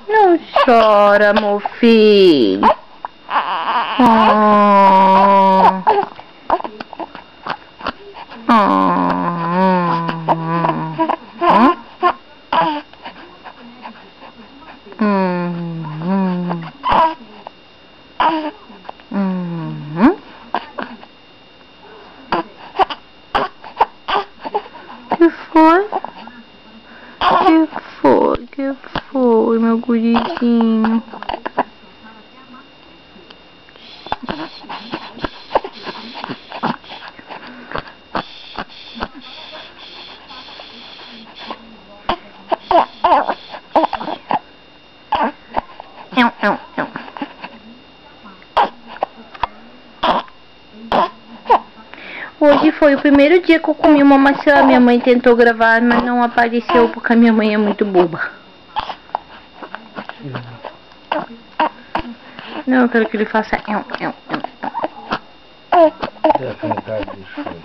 Não chora, meu filho. Que foi? Que foi, meu gurizinho? Hoje foi o primeiro dia que eu comi uma maçã. Minha mãe tentou gravar, mas não apareceu porque a minha mãe é muito boba. Não, eu quero que ele faça. Dá vontade de chorar.